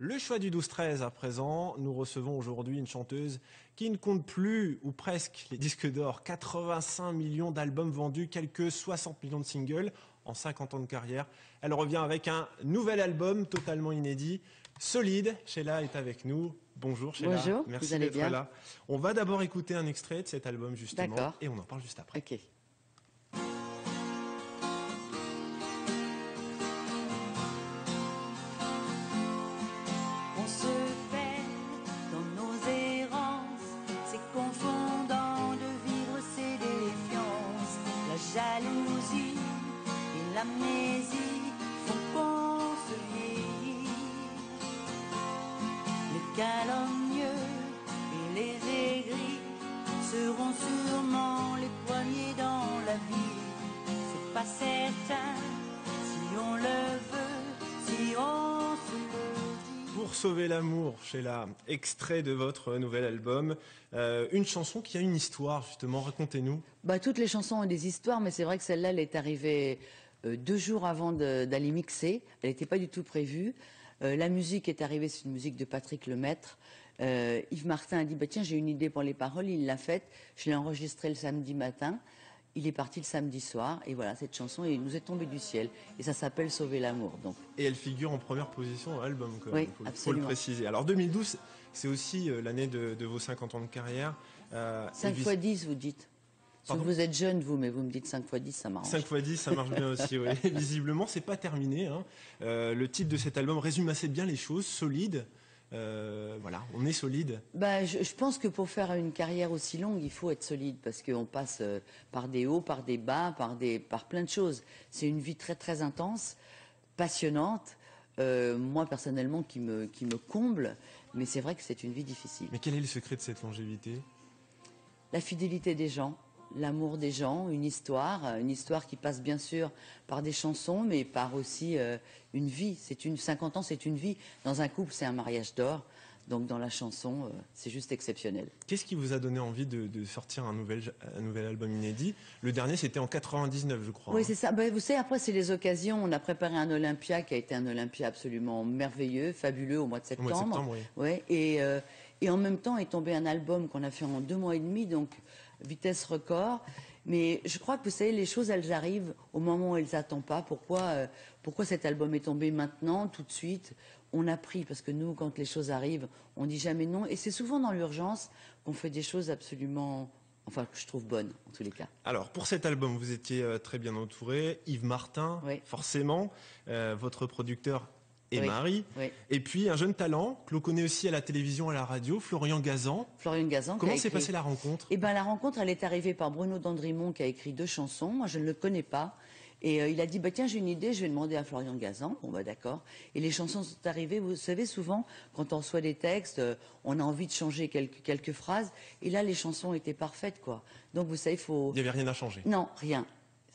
Le choix du 12-13 à présent, nous recevons aujourd'hui une chanteuse qui ne compte plus, ou presque, les disques d'or. 85 millions d'albums vendus, quelques 60 millions de singles en 50 ans de carrière. Elle revient avec un nouvel album totalement inédit, Solide. Sheila est avec nous. Bonjour Sheila, Bonjour, vous merci allez d'être bien? là. On va d'abord écouter un extrait de cet album justement, D'accord. et on en parle juste après. Ok. On se perd dans nos errances, c'est confondant de vivre ces défiances. La jalousie et l'amnésie font qu'on se vieillit. Les calomnieux et les aigris seront sûrement les premiers dans la vie. C'est pas certain si on le veut, si on se le dit. Pour sauver l'amour, Sheila, extrait de votre nouvel album, une chanson qui a une histoire justement, racontez-nous. Toutes les chansons ont des histoires, mais c'est vrai que celle-là, elle est arrivée 2 jours avant d'aller mixer. Elle n'était pas du tout prévue. La musique est arrivée, c'est une musique de Patrick Lemaître. Yves Martin a dit, tiens, j'ai une idée pour les paroles, il l'a faite. Je l'ai enregistrée le samedi matin. Il est parti le samedi soir, et voilà, cette chanson il nous est tombée du ciel. Et ça s'appelle Sauver l'amour, donc. Et elle figure en première position dans l'album, quand même, Oui, faut le absolument. préciser. Alors 2012, c'est aussi l'année de vos 50 ans de carrière. 5 fois 10, vous dites. Parce que vous êtes jeune, vous, mais vous me dites 5 fois 10, ça m'arrange. 5 fois 10, ça marche bien aussi, oui. Visiblement, c'est pas terminé, hein. Le titre de cet album résume assez bien les choses, Solide. Voilà, on est solide. Je pense que pour faire une carrière aussi longue, il faut être solide parce qu'on passe par des hauts, par des bas, par plein de choses. C'est une vie très très intense, passionnante. Moi personnellement qui me comble, mais c'est vrai que c'est une vie difficile. Mais quel est le secret de cette longévité? La fidélité des gens, l'amour des gens, une histoire qui passe bien sûr par des chansons, mais par aussi une vie. 50 ans, c'est une vie. Dans un couple, c'est un mariage d'or. Donc dans la chanson, c'est juste exceptionnel. Qu'est-ce qui vous a donné envie de sortir un nouvel album inédit? Le dernier, c'était en 99, je crois. Oui, c'est ça. Vous savez, après, c'est les occasions. On a préparé un Olympia qui a été un Olympia absolument merveilleux, fabuleux au mois de septembre. Au mois de septembre, oui. Ouais, et en même temps est tombé un album qu'on a fait en 2 mois et demi, donc vitesse record. Mais je crois que, vous savez, les choses, elles arrivent au moment où elles n'attendent pas. Pourquoi cet album est tombé maintenant, tout de suite? On a pris, parce que nous, quand les choses arrivent, on dit jamais non. Et c'est souvent dans l'urgence qu'on fait des choses absolument, enfin, que je trouve bonnes, en tous les cas. Alors, pour cet album, vous étiez très bien entouré. Yves Martin, Oui. forcément, votre producteur et Oui, Marie. oui. Et puis, un jeune talent que l'on connaît aussi à la télévision, à la radio, Florian Gazan. Florian Gazan. Comment s'est passée la rencontre? La rencontre, elle est arrivée par Bruno Dandrimont qui a écrit 2 chansons. Moi, je ne le connais pas. Et il a dit, tiens, j'ai une idée, je vais demander à Florian Gazan. Bon, d'accord. Et les chansons sont arrivées. Vous savez, souvent, quand on reçoit des textes, on a envie de changer quelques phrases. Et là, les chansons étaient parfaites, quoi. Donc, vous savez, Il n'y avait rien à changer. Non, rien.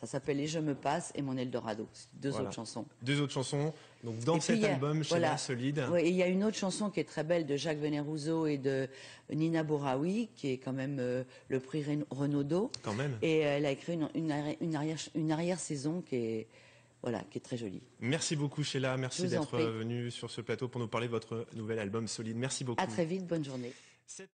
Ça s'appelle Et je me passe et Mon Eldorado. C'est 2 autres chansons. 2 autres chansons. Donc, dans cet album, chez voilà, La Solide. Ouais, et il y a une autre chanson qui est très belle de Jacques Venerouzeau et de Nina Bouraoui, qui est quand même le prix Renaudot. Quand même. Et elle a écrit une arrière-saison qui est très jolie. Merci beaucoup, Sheila. Merci d'être venue sur ce plateau pour nous parler de votre nouvel album Solide. Merci beaucoup. À très vite, bonne journée.